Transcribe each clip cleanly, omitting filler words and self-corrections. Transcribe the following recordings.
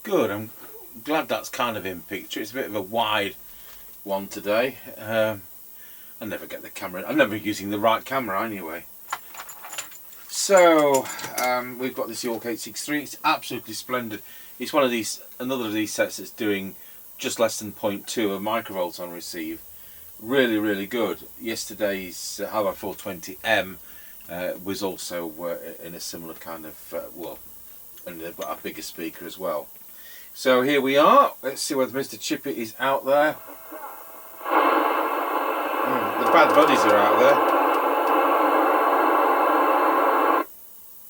Good, I'm glad that's kind of in picture. It's a bit of a wide one today. I never get the camera, I'm never using the right camera anyway. So we've got this York 863. It's absolutely splendid. It's one of these, another of these sets that's doing just less than 0.2 of microvolts on receive. Really, really good. Yesterday's Highway 420M was also in a similar kind of well, and they've got a bigger speaker as well. So here we are. Let's see whether Mr. Chippie is out there. The bad buddies are out there.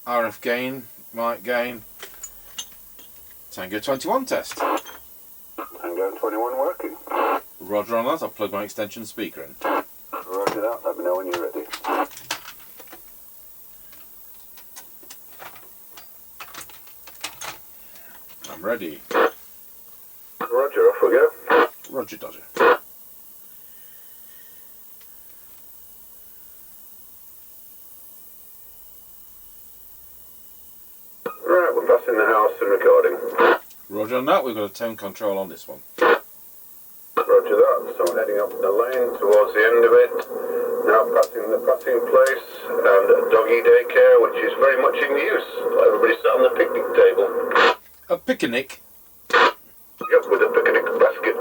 RF gain, mic gain. Tango 21 test. Tango 21 working. Roger on that. I'll plug my extension speaker in. Roger that. Let me know when you're ready. I'm ready. Roger, off we go. Roger Dodger. Right, we're passing the house and recording. Roger on that. We've got a tone control on this one. Roger that. So we're heading up the lane towards the end of it. Now passing the passing place and doggy daycare, which is very much in use. Everybody sat on the picnic table. A picnic. Yep, with a picnic basket.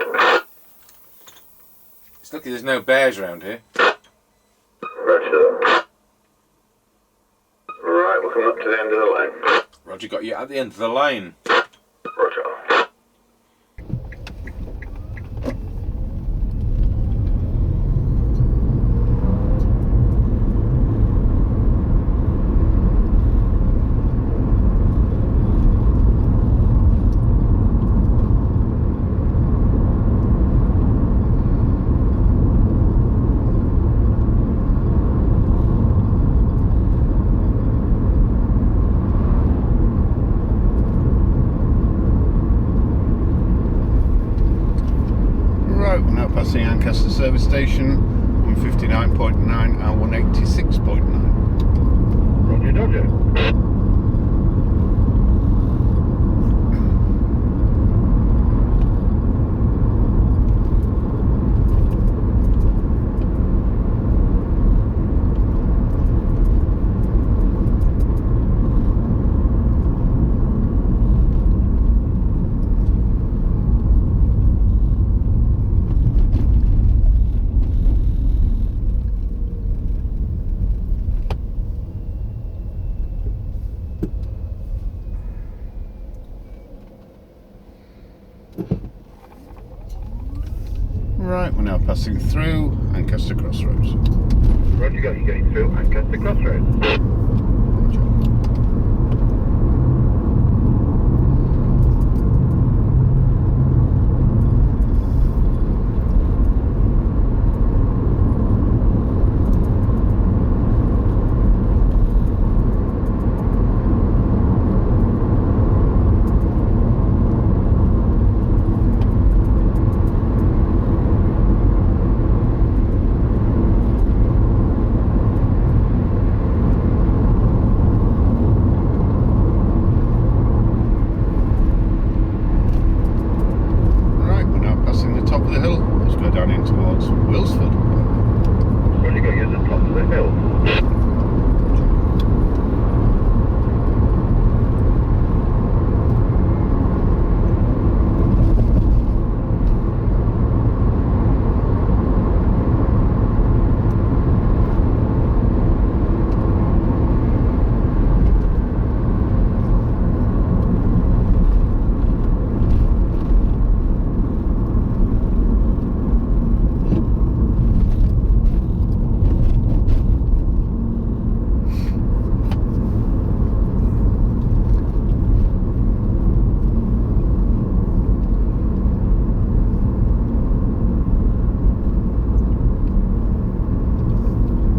It's lucky there's no bears around here. Roger that. Right, we're coming up to the end of the lane. Roger got you at the end of the lane. Roger. Passing Ancaster service station, 159.9 and 186.9. Roger, Dodger. Right, we're now passing through Ancaster Crossroads. Roger, got you getting through Ancaster Crossroads.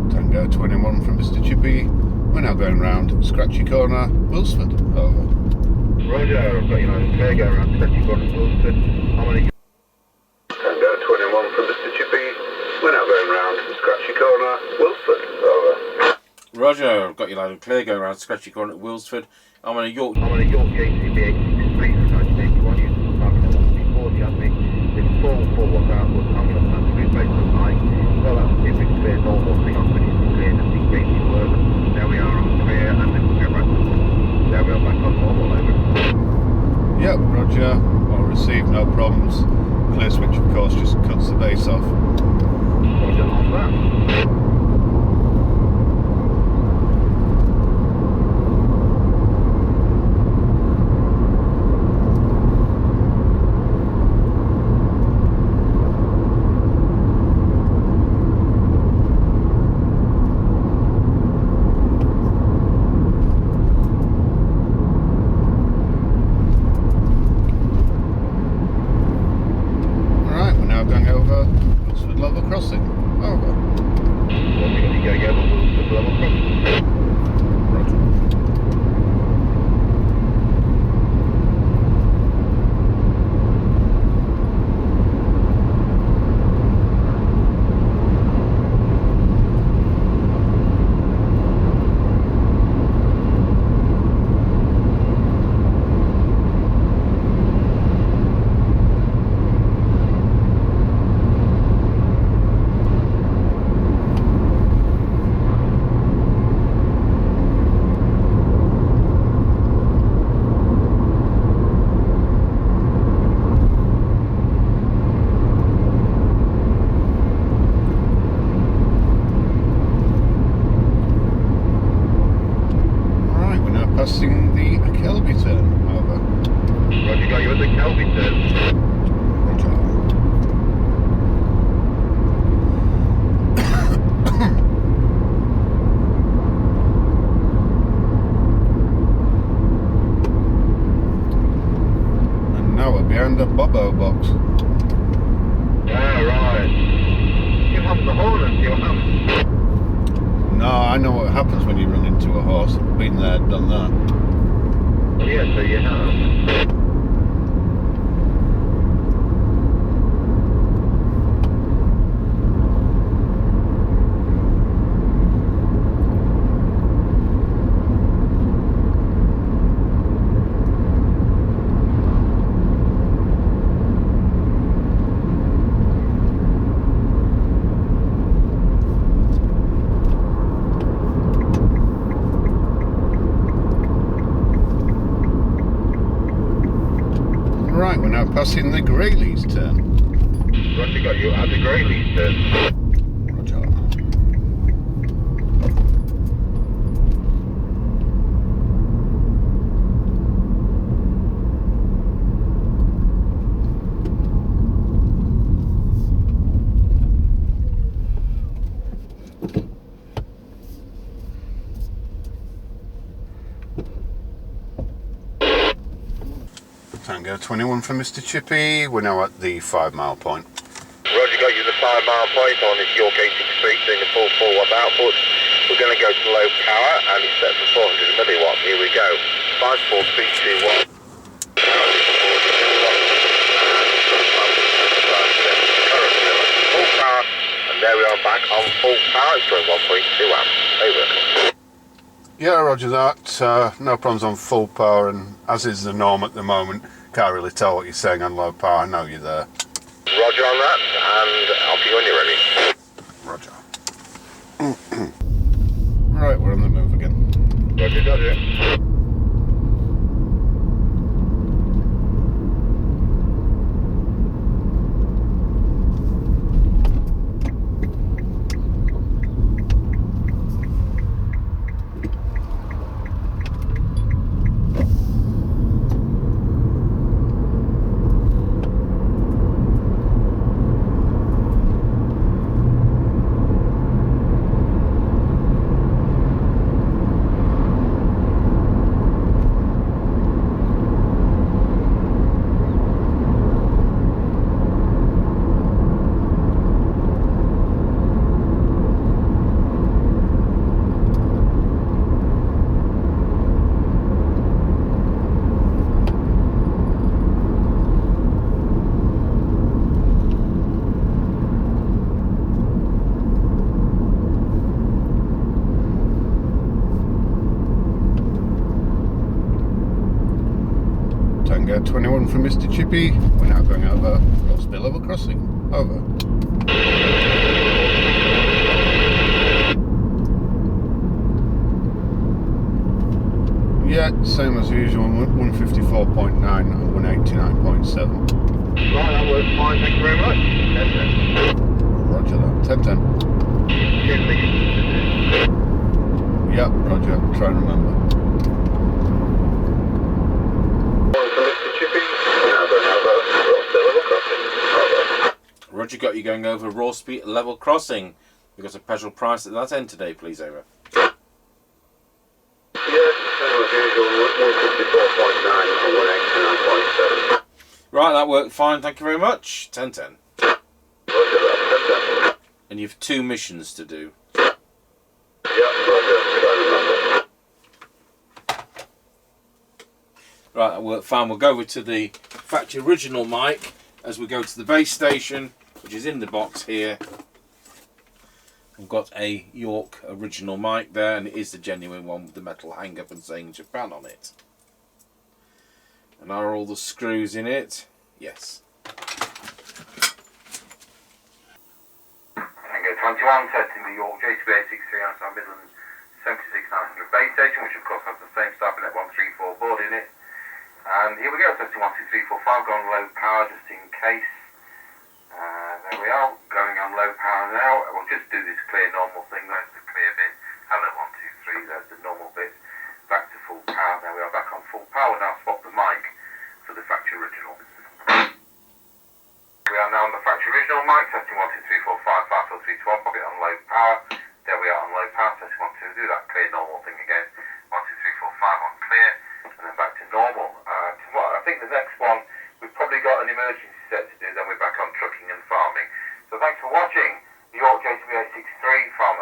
Tango 21 from Mr. Chippie. We're now going round Scratchy Corner, Wilsford. Over. Roger, I've got you on clear, go around Scratchy Corner, Wilsford. How many? Tango 21 from Mr. Chippie. We're now going round Scratchy Corner, Wilsford. Over. Roger, I've got you loud and clear, going around Scratchy Corner at Wilsford. I'm on a York JCB863 CB27. you have me in full watch out, but I'm going to have to replace the light. Well, that's if it's clear, normal thing on, but it's clear just in case it works. There we are on clear, and then we'll go back. There we are back on normal, over. Yep, roger. All received, no problems. Clear switch, of course, just cuts the base off. Roger on that. Crossing. Over. What we got to go over the level crossing. Roger. Passing the Kelby turn, over. Roger, got you at the Kelby turn. Roger. And now we're behind the Bobo box. Yeah, right. You have the horn and you have. No, I know what happens when you run into a horse. I've been there, done that. Oh, yeah, so you have. Right, we're now passing the Greyleys turn. Roger, got you at the Greyleys turn. Roger. Tango 21 for Mr. Chippie. We're now at the 5 mile point. Roger, got you the 5 mile point on this York 86 doing the full 4 watt output. We're going to go to low power and it's set for 400 milliwatts. Here we go. 5, 4, 3, 2, 1. Full power, and there we are back on full power. It's going 1.2 amps. Over. Yeah, roger that. No problems on full power, and as is the norm at the moment, can't really tell what you're saying on low power. I know you're there. Roger on that, and I'll be when you're ready. Roger. Right, we're on the move again. Roger, roger. Tango 21 from Mr. Chippie. We're now going over Rossby level crossing. Over. Yeah, same as usual, 154.9 and 189.7. Right, that works fine, thank you very much. 10-10. Roger that, 10-10. Yeah, roger, try and remember. Roger got you going over Rossby level crossing. We've got a petrol price at that end today, please, over. Yes, same as usual, 154.9 and 189.7. Right, that worked fine, thank you very much. 10-10. Roger that, 10-10. And you've 2 missions to do. Yeah, roger, try and remember. Right, that worked fine. We'll go over to the factory original mic as we go to the base station, which is in the box here. We've got a York original mic there, and it is the genuine one with the metal hang up and saying Japan on it. And are all the screws in it? Yes. Tango 21, testing the York JCB863 outside Midland 76900 base station, which of course has the same Cybernet 134 board in it. And here we go, testing 1, 2, 3, 4, 5, going low power just in case. There we are, going on low power now. We'll just do this clear normal thing, there's the clear bit. Hello 1, 2, 3, there's the normal bit. Back to full power, there we are back on full power. Now swap the mic for the factory original. We are now on the factory original mic, testing 1, 2, 3, 4, 5, 5, 4, 3, 2, 1, pop it on low power. There we are on low power, testing 1, 2, do that clear normal thing again. 1, 2, 3, 4, 5 on clear, and then back to normal. I think the next one, we've probably got an emergency set to do, then we're back on trucking and farming. So thanks for watching the York JCB863 from